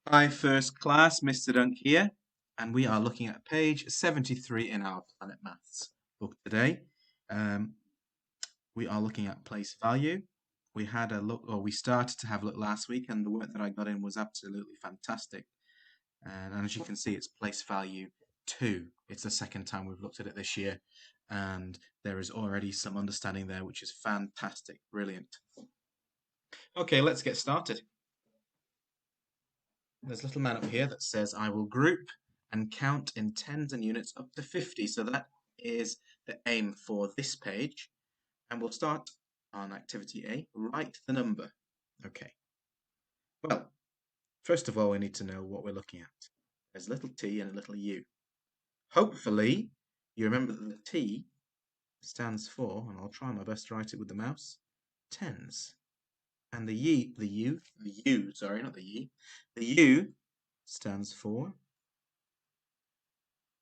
Hi, first class, Mr. Dunk here, and we are looking at page 73 in our Planet Maths book today. Um, we are looking at place value. We had a look, or we started to have a look last week, and the work that I got in was absolutely fantastic. And as you can see, it's place value 2. It's the second time we've looked at it this year, and there is already some understanding there, which is fantastic, brilliant. Okay, let's get started. There's a little man up here that says, I will group and count in tens and units up to 50. So that is the aim for this page. And we'll start on activity A. Write the number. Okay. Well, first of all, we need to know what we're looking at. There's a little t and a little u. Hopefully, you remember that the t stands for, and I'll try my best to write it with the mouse, tens. And the u stands for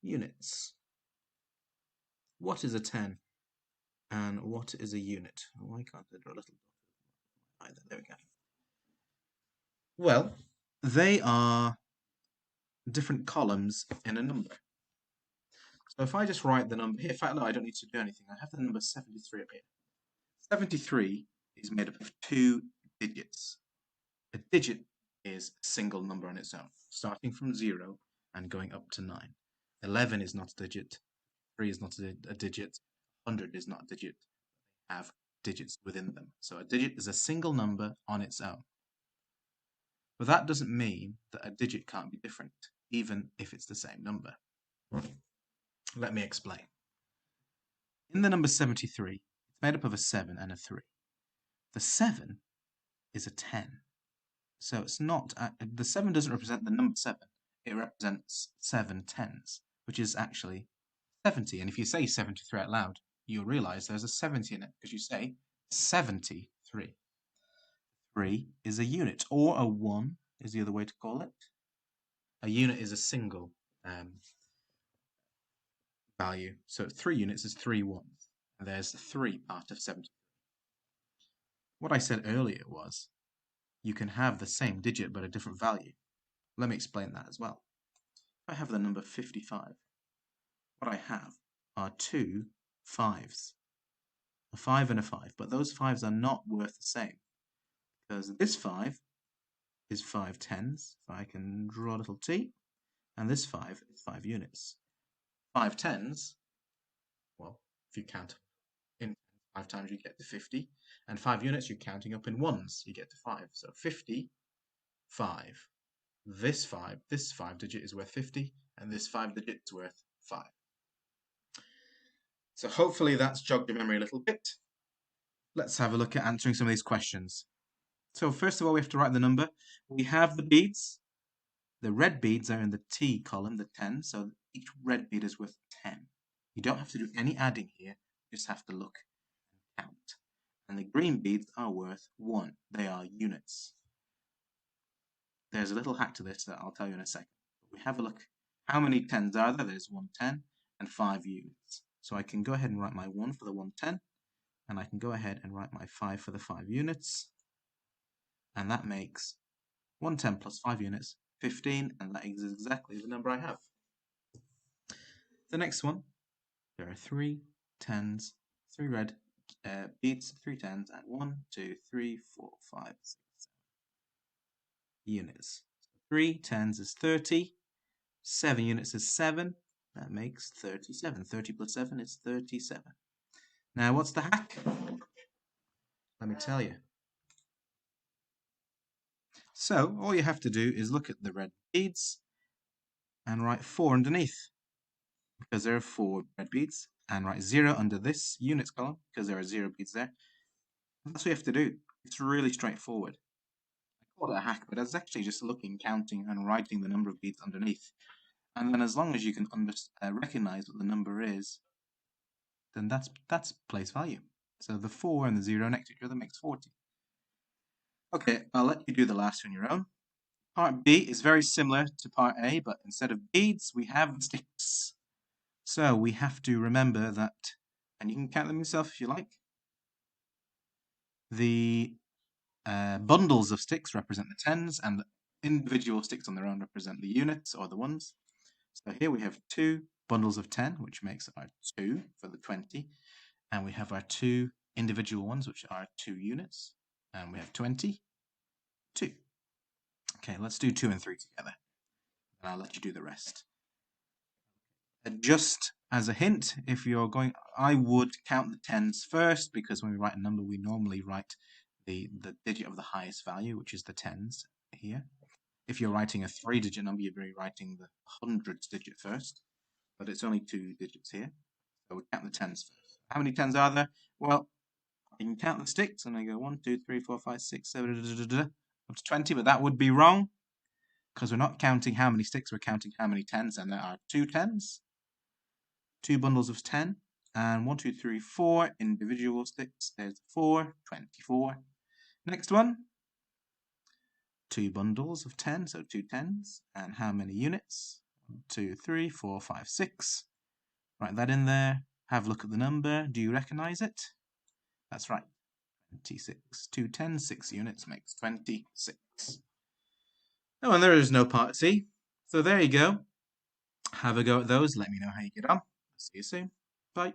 units. What is a 10? And what is a unit? Why can't I draw a little dot either? There we go. Well, they are different columns in a number. So if I just write the number here, in fact, no, I don't need to do anything. I have the number 73 up here. 73 is made up of 2 digits. A digit is a single number on its own, starting from 0 and going up to 9. 11 is not a digit. 3 is not a digit. 100 is not a digit. They have digits within them. So a digit is a single number on its own. But that doesn't mean that a digit can't be different, even if it's the same number. Let me explain. In the number 73, it's made up of a 7 and a 3. The 7 is a 10. So it's not, the 7 doesn't represent the number 7. It represents 7 tens, which is actually 70. And if you say 73 out loud, you'll realize there's a 70 in it, because you say 73. 3 is a unit, or a 1 is the other way to call it. A unit is a single value. So 3 units is 3 ones. And there's 3 part of 70. What I said earlier was, you can have the same digit but a different value. Let me explain that as well. If I have the number 55, what I have are 2 5s. A 5 and a 5, but those 5s are not worth the same. Because this 5 is 5 tens, if I can draw a little t, and this 5 is 5 units. 5 tens, well, if you count in 5 times you get to 50, and 5 units you're counting up in ones, you get to 5. So 50, 5. This 5 digit is worth 50, and this 5 digit is worth 5. So hopefully that's jogged your memory a little bit. Let's have a look at answering some of these questions. So first of all, we have to write the number. We have the beads. The red beads are in the T column, the 10, so each red bead is worth 10. You don't have to do any adding here, you just have to look and count. And the green beads are worth 1. They are units. There's a little hack to this that I'll tell you in a second. We have a look. How many 10s are there? There's 1 10 and 5 units. So I can go ahead and write my 1 for the 1 10, and I can go ahead and write my 5 for the 5 units. And that makes 1 10 plus 5 units, 15, and that is exactly the number I have. The next one, there are 3 10s, 3 red beads, 3 10s, and 1, 2, 3, 4, 5, 6, 7 units. 3 10s is 30, 7 units is 7, that makes 37. 30 plus 7 is 37. Now, what's the hack? Let me tell you. So, all you have to do is look at the red beads and write 4 underneath, because there are 4 red beads, and write 0 under this units column, because there are 0 beads there. And that's what you have to do. It's really straightforward. I call it a hack, but it's actually just looking, counting, and writing the number of beads underneath. And then as long as you can recognize what the number is, then that's place value. So the 4 and the 0 next to each other makes 40. Okay, I'll let you do the last on your own. Part B is very similar to part A, but instead of beads, we have sticks. So we have to remember that, and you can count them yourself if you like. The bundles of sticks represent the tens, and individual sticks on their own represent the units or the ones. So here we have 2 bundles of 10, which makes our 2 for the 20. And we have our 2 individual ones, which are 2 units. And we have 22. Okay, let's do 2 and 3 together. And I'll let you do the rest. Just as a hint, if you're going, I would count the tens first, because when we write a number, we normally write the digit of the highest value, which is the tens here. If you're writing a 3-digit number, you're writing the hundreds digit first, but it's only 2 digits here. So we count the tens first. How many tens are there? Well, you can count the sticks, and I go 1, 2, 3, 4, 5, 6, 7, up to 20, but that would be wrong, because we're not counting how many sticks, we're counting how many tens, and there are 2 tens. 2 bundles of 10, and 1, 2, 3, 4 individual sticks. There's 4, 24. Next one, 2 bundles of 10, so 2 tens, and how many units? 1, 2, 3, 4, 5, 6. Write that in there. Have a look at the number. Do you recognize it? That's right, 26. 2 tens, 6 units makes 26. Oh, and there is no part C. So there you go. Have a go at those. Let me know how you get on. See you soon. Bye.